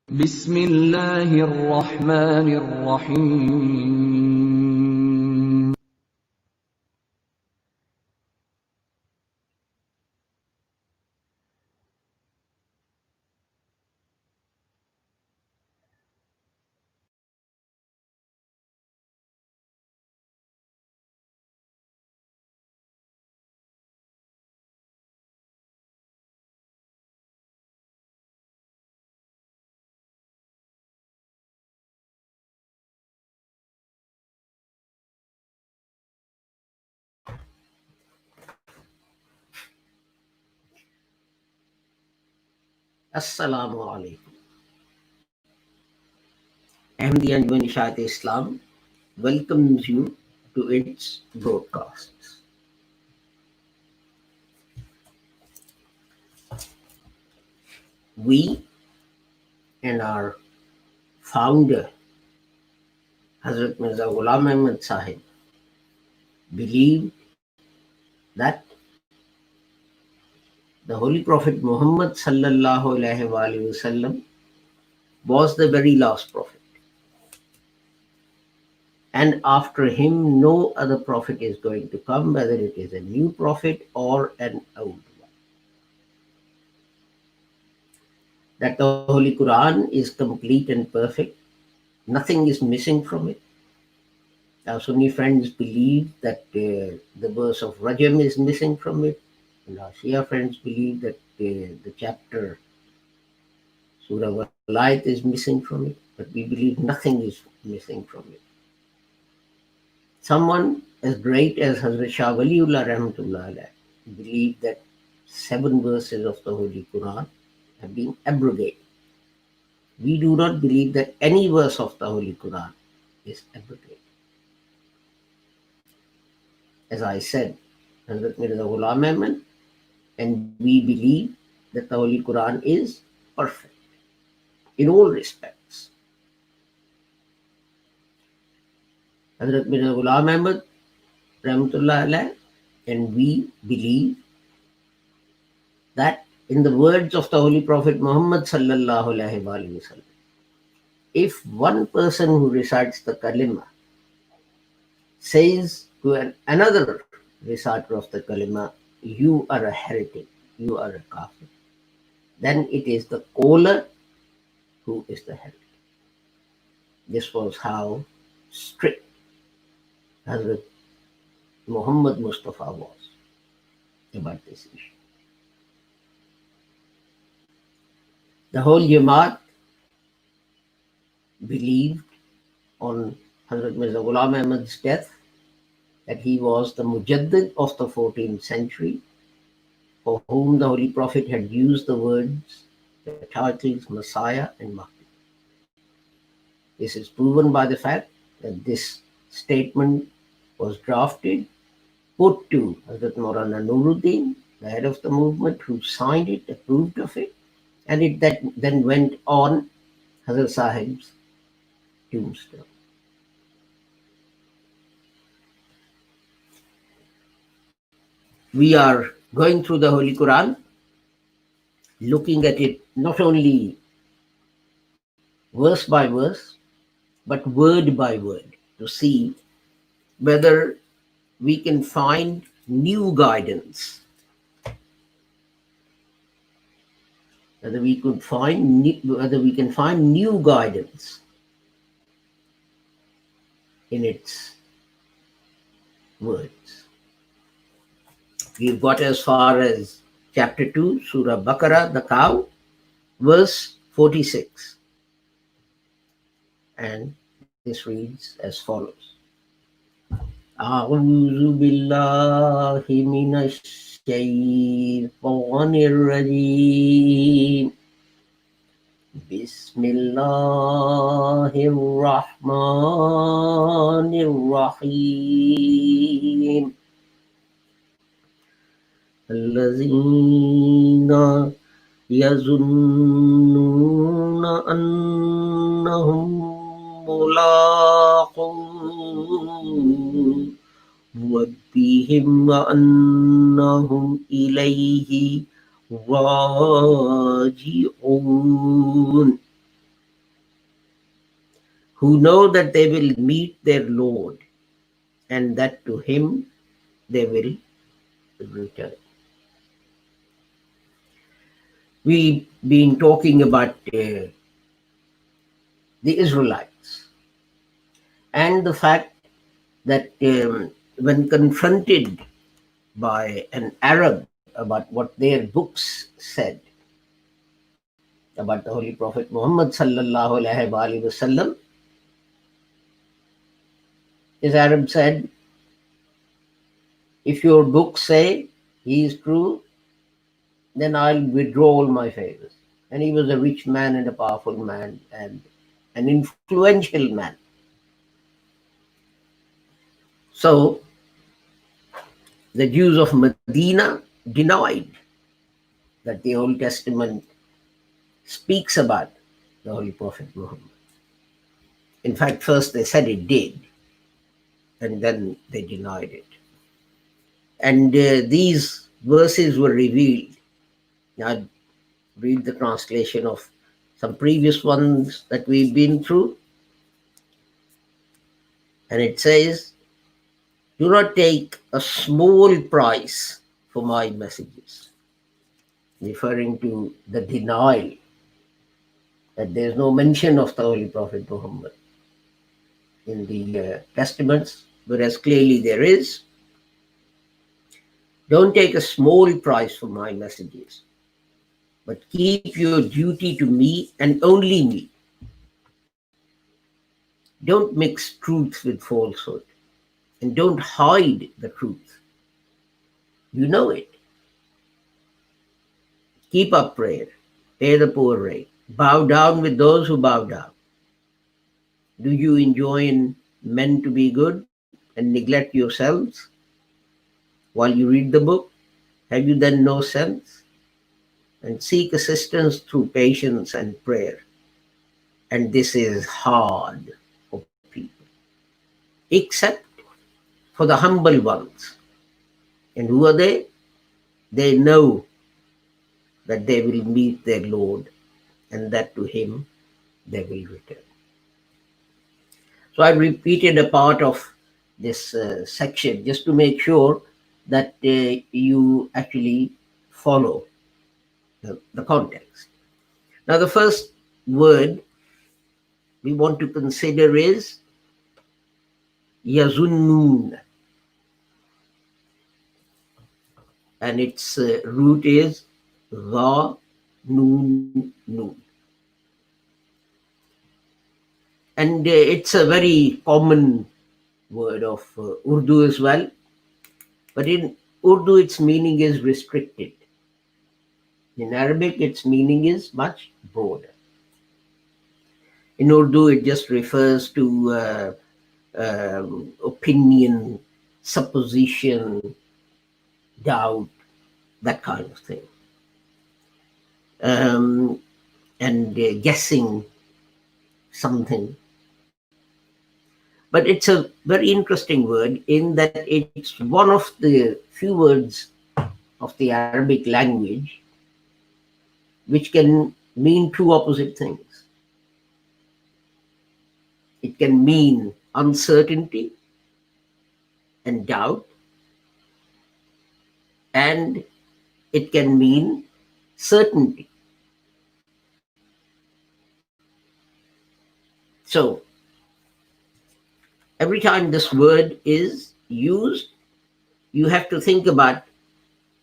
بسم الله الرحمن الرحيم Assalamu alaikum. Ahmadi and Nishat Islam welcomes you to its broadcasts. We and our founder, Hazrat Mirza Ghulam Ahmad Sahib, believe that the Holy Prophet Muhammad sallallahu alaihi wasallam was the very last prophet. And after him, no other prophet is going to come, whether it is a new prophet or an old one. That the Holy Quran is complete and perfect. Nothing is missing from it. Our Sunni friends believe that the verse of Rajam is missing from it. And our Shia friends believe that the chapter Surah Walayat is missing from it. But we believe nothing is missing from it. Someone as great as Hazrat Shah Waliullah Rahmatullah Alayh believed that 7 verses of the Holy Quran have been abrogated. We do not believe that any verse of the Holy Quran is abrogated. As I said, Hazrat Mirza Ghulam Ahmad, and we believe that the Holy Quran is perfect in all respects. Hazrat Mirza Ghulam Ahmad, Rahmatullah Alayh, and we believe that in the words of the Holy Prophet Muhammad sallallahu alaihi wasallam, if one person who recites the kalima says to another reciter of the kalima, you are a heretic, you are a kafir, then it is the caller who is the heretic. This was how strict Hazrat Muhammad Mustafa was about this issue. The whole Jamaat believed on Hazrat Mirza Ghulam Ahmad's death that he was the Mujaddid of the 14th century, for whom the Holy Prophet had used the words, the titles Messiah and Mahdi. This is proven by the fact that this statement was drafted, put to Hazrat Maulana Nuruddin, the head of the movement, who signed it, approved of it, and it then went on Hazrat Sahib's tombstone. We are going through the Holy Quran, looking at it not only verse by verse, but word by word, to see whether we can find new guidance, whether we can find new guidance in its words. We've got as far as chapter 2, Surah Baqarah, the cow, verse 46. And this reads as follows. أعوذ بالله من الشيطان الرجيم بسم الله الرحمن الرحيم الذين يظنون أنهم ملاقو ربهم وأنهم إليه راجعون. who know that they will meet their Lord and that to him they will return. We've been talking about the Israelites and the fact that when confronted by an Arab about what their books said about the Holy Prophet Muhammad sallallahu alaihi wasallam, this Arab said, if your books say he is true, then I'll withdraw all my favors. And he was a rich man and a powerful man and an influential man. So the Jews of Medina denied that the Old Testament speaks about the Holy Prophet Muhammad. In fact, first they said it did, and then they denied it. And these verses were revealed. Now, I'd read the translation of some previous ones that we've been through. And it says, do not take a small price for my messages, referring to the denial that there's no mention of the Holy Prophet Muhammad in the Testaments, whereas clearly there is. Don't take a small price for my messages, but keep your duty to me and only me. Don't mix truth with falsehood, and don't hide the truth. You know it. Keep up prayer, pay the poor rate, bow down with those who bow down. Do you enjoin men to be good and neglect yourselves while you read the book? Have you then no sense? And seek assistance through patience and prayer. And this is hard for people, except for the humble ones. And who are they? They know that they will meet their Lord and that to him they will return. So I repeated a part of this section just to make sure that you actually follow the context. Now, the first word we want to consider is yazunnun, and its root is ra nun nun. And it's a very common word of Urdu as well. But in Urdu, its meaning is restricted. In Arabic, its meaning is much broader. In Urdu, it just refers to opinion, supposition, doubt, that kind of thing. And guessing something. But it's a very interesting word in that it's one of the few words of the Arabic language which can mean two opposite things. It can mean uncertainty and doubt, and it can mean certainty. So, every time this word is used, you have to think about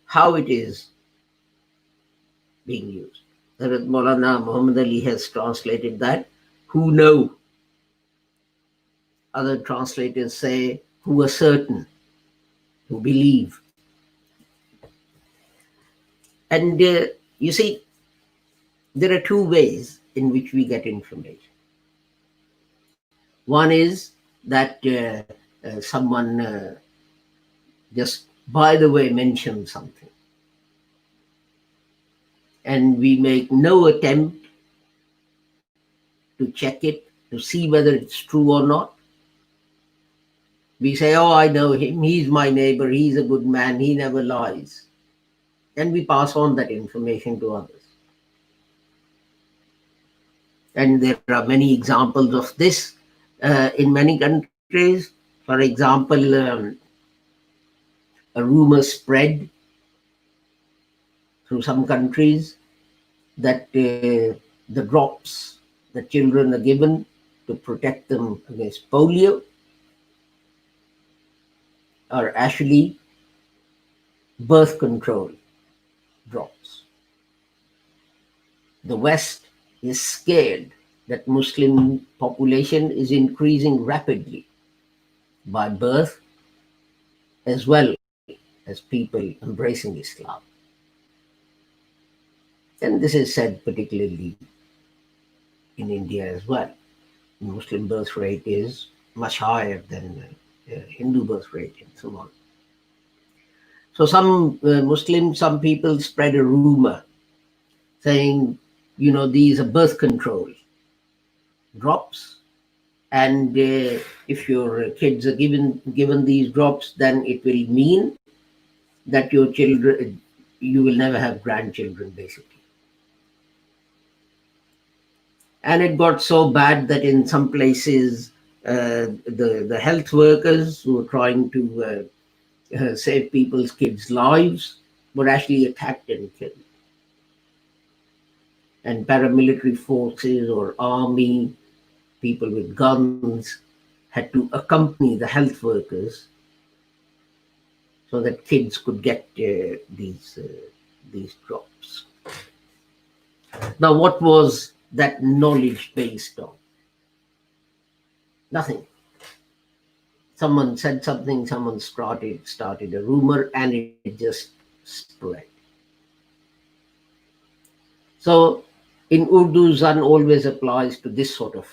how it is being used. Hazrat Maulana Muhammad Ali has translated that, who know. Other translators say, who are certain, who believe. And you see, there are two ways in which we get information. One is that someone just by the way mentions something, and we make no attempt to check it, to see whether it's true or not. We say, oh, I know him, he's my neighbor, he's a good man, he never lies. And we pass on that information to others. And there are many examples of this in many countries. For example, a rumor spread through some countries that the drops that children are given to protect them against polio are actually birth control drops. The West is scared that Muslim population is increasing rapidly by birth as well as people embracing Islam. And this is said particularly in India as well. Muslim birth rate is much higher than Hindu birth rate and so on. So some Muslims, some people spread a rumor saying, these are birth control drops, and if your kids are given these drops, then it will mean that you will never have grandchildren, basically. And it got so bad that in some places, the health workers who were trying to save people's kids' lives were actually attacked and killed. And paramilitary forces or army, people with guns, had to accompany the health workers so that kids could get these drops. Now, what was that knowledge based on? Nothing. Someone said something, someone started a rumor, and it just spread. So in Urdu, zan always applies to this sort of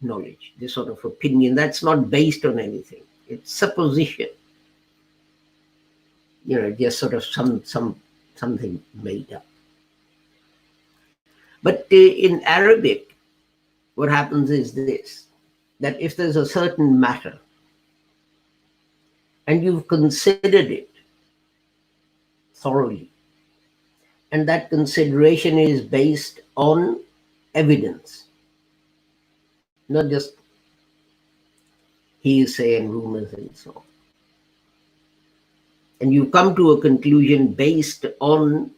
knowledge, this sort of opinion that's not based on anything. It's supposition. Just sort of something made up. But in Arabic, what happens is this, that if there's a certain matter and you've considered it thoroughly, and that consideration is based on evidence, not just hearsay and rumors and so on, and you come to a conclusion based on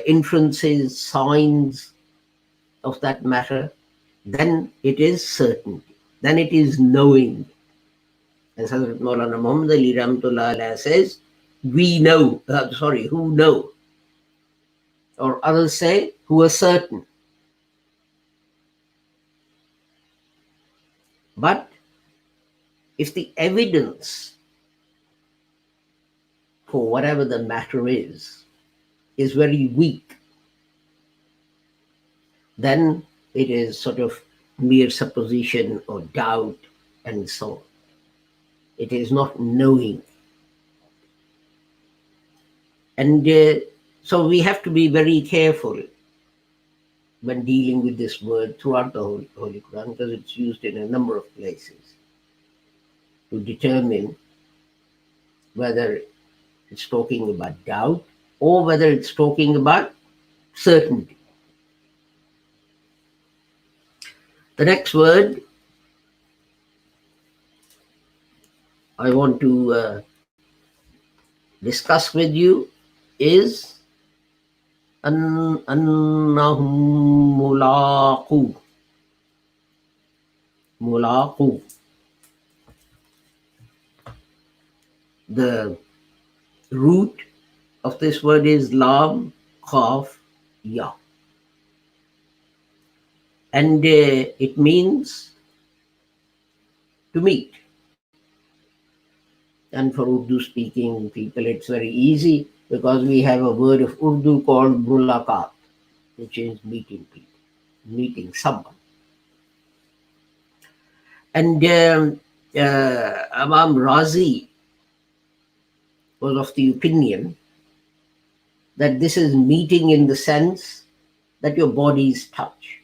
inferences, signs of that matter, then it is certainty, then it is knowing. As Hazrat Maulana Muhammad Ali Rahmatullah Alayhi says, we know, who know. Or others say, who are certain. But if the evidence for whatever the matter is very weak, then it is sort of mere supposition or doubt and so on. It is not knowing. And so we have to be very careful when dealing with this word throughout the Holy Quran, because it's used in a number of places to determine whether it's talking about doubt or whether it's talking about certainty. The next word I want to discuss with you is annahum mulaqu. The root of this word is lam, khaf, ya. And it means to meet. And for Urdu speaking people, it's very easy because we have a word of Urdu called mulaqat, which is meeting people, meeting someone. And Imam Razi was of the opinion that this is meeting in the sense that your bodies touch,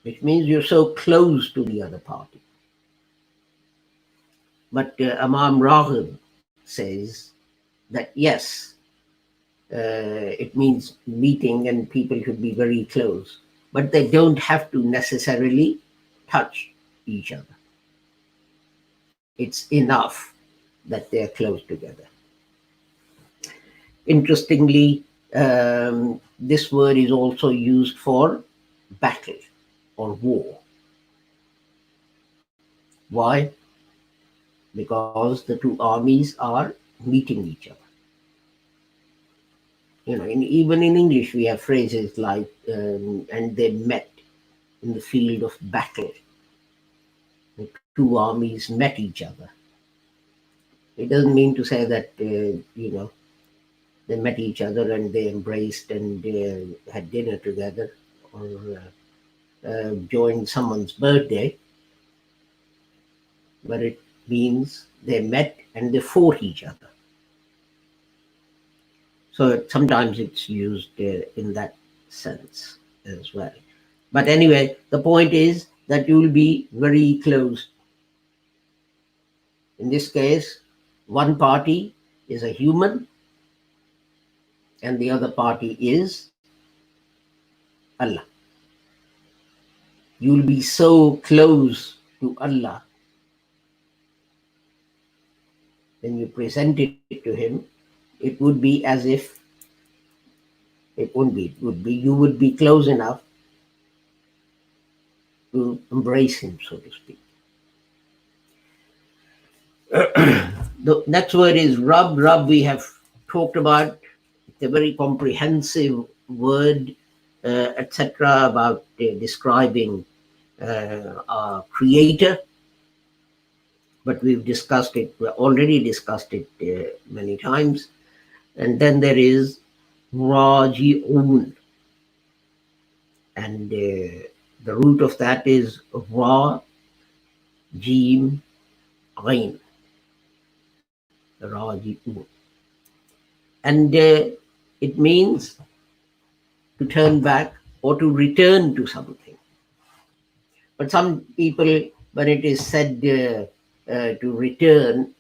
which means you're so close to the other party. But Imam Raghib says that yes, it means meeting and people should be very close, but they don't have to necessarily touch each other. It's enough that they're close together. Interestingly, this word is also used for battle or war. Why? Because the two armies are meeting each other. Even in English, we have phrases like, and they met in the field of battle. The two armies met each other. It doesn't mean to say that, they met each other and they embraced and had dinner together or joined someone's birthday, but it means they met and they fought each other. So sometimes it's used in that sense as well. But anyway, the point is that you will be very close. In this case, one party is a human and the other party is Allah. You will be so close to Allah when you present it to him, it would be as if it would be you would be close enough to embrace him, so to speak. The next word is Rab. Rab we have talked about. It's a very comprehensive word, etc., about describing our creator. But we've discussed it, we already discussed it many times. And then there is Raji'un. And the root of that is Ra, Jim, Ain. Raji'un. And it means to turn back or to return to something. But some people, when it is said to return,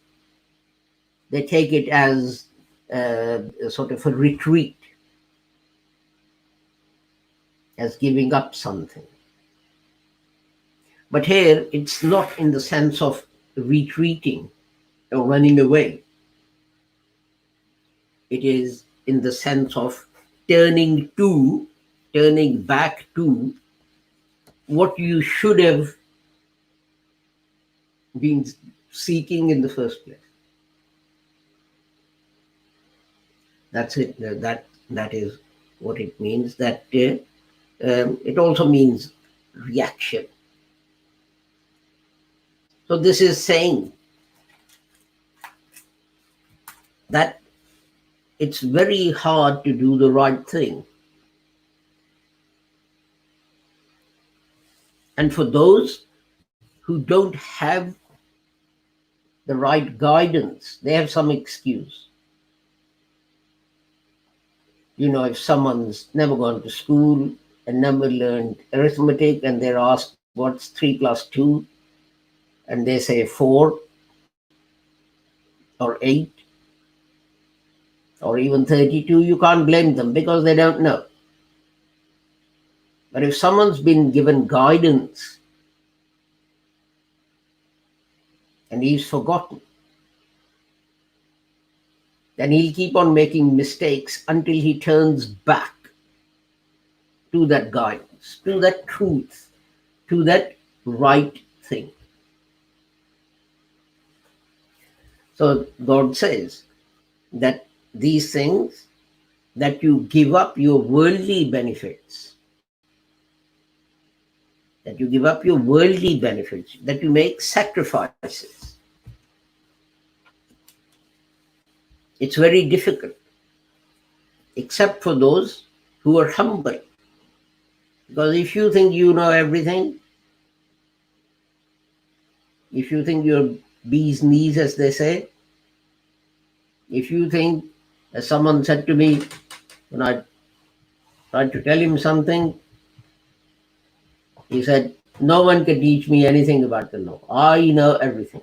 they take it as a sort of a retreat, as giving up something. But here, it's not in the sense of retreating or running away. It is in the sense of turning back to what you should have been seeking in the first place. That's it. That is what it means. That it also means reaction. So this is saying that it's very hard to do the right thing. And for those who don't have the right guidance, they have some excuse. If someone's never gone to school and never learned arithmetic and they're asked what's 3 plus 2, and they say 4 or 8 or even 32, you can't blame them because they don't know. But if someone's been given guidance and he's forgotten, then he'll keep on making mistakes until he turns back to that guidance, to that truth, to that right thing. So God says that these things, that you give up your worldly benefits, that you give up your worldly benefits, that you make sacrifices. It's very difficult, except for those who are humble. Because if you think you know everything, if you think you're bee's knees, as they say, if you think, as someone said to me when I tried to tell him something, he said, no one can teach me anything about the law. I know everything.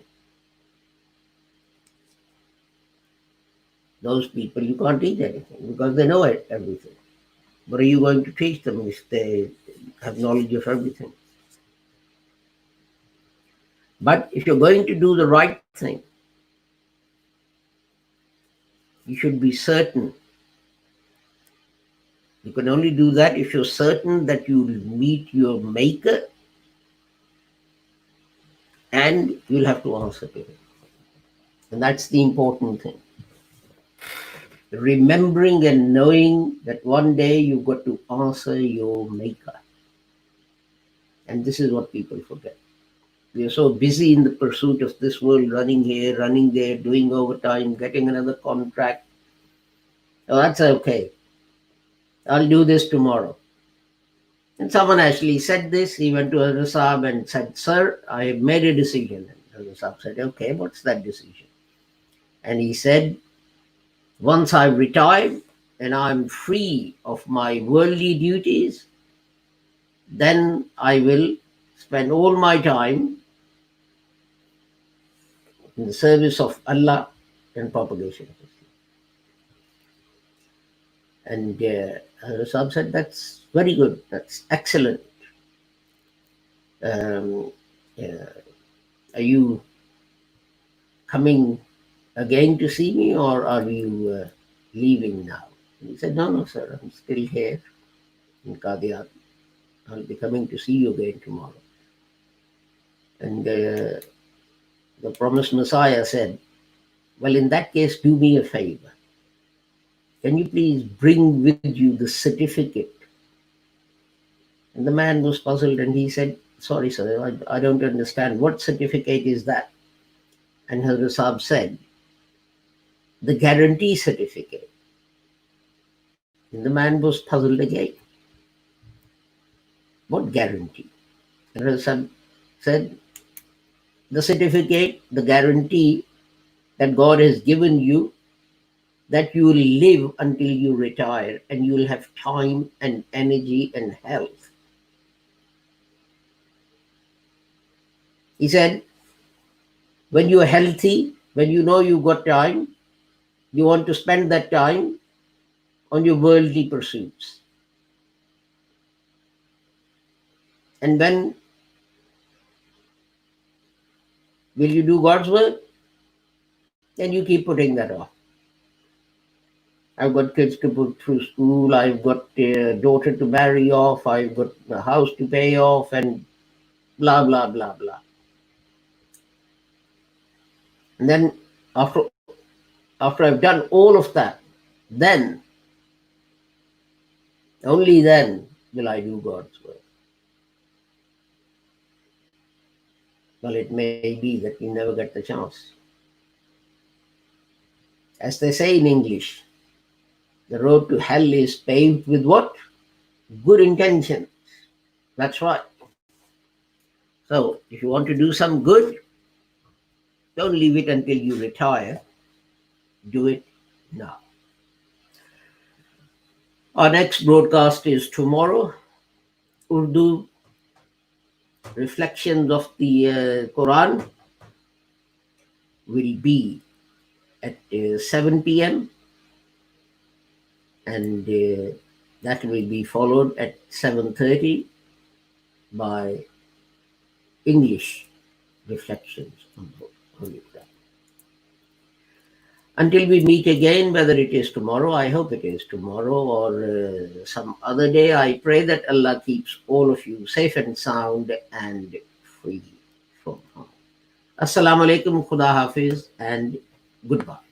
Those people, you can't teach anything because they know everything. What are you going to teach them if they have knowledge of everything? But if you're going to do the right thing, you should be certain. You can only do that if you're certain that you'll meet your maker and you'll have to answer to him. And that's the important thing. Remembering and knowing that one day you've got to answer your maker. And this is what people forget. We are so busy in the pursuit of this world, running here, running there, doing overtime, getting another contract. Oh, that's okay. I'll do this tomorrow. And someone actually said this. He went to Hazrat Saab and said, "Sir, I have made a decision." And Hazrat Saab said, "Okay, what's that decision?" And he said, "Once I've retired and I'm free of my worldly duties, then I will spend all my time in the service of Allah and propagation of Islam." And Hazrat Saab said, "That's very good. That's excellent. Um, are you coming again to see me, or are you leaving now?" And he said, "No, sir, I'm still here in Qadian. I'll be coming to see you again tomorrow." And the promised Messiah said, "Well, in that case, do me a favor. Can you please bring with you the certificate?" And the man was puzzled and he said, "Sorry, sir, I don't understand. What certificate is that?" And Hazrat Saab said, "The guarantee certificate." And the man was puzzled again. "What guarantee?" And Hazrat Saab said, "The certificate, the guarantee that God has given you that you will live until you retire and you will have time and energy and health." He said, when you're healthy, when you know you've got time, you want to spend that time on your worldly pursuits. And when will you do God's work? Then you keep putting that off. I've got kids to put through school, I've got a daughter to marry off, I've got a house to pay off, and blah, blah, blah, blah. And then after I've done all of that, then, only then will I do God's work. Well, it may be that you never get the chance. As they say in English, the road to hell is paved with what? Good intentions. That's right. So if you want to do some good, don't leave it until you retire. Do it now. Our next broadcast is tomorrow. Urdu reflections of the Quran will be at 7 p.m. and that will be followed at 7:30 by English reflections on Holy Quran. Until we meet again, whether it is tomorrow, I hope it is tomorrow, or some other day, I pray that Allah keeps all of you safe and sound and free from harm. Assalamu alaikum, Khuda Hafiz, and goodbye.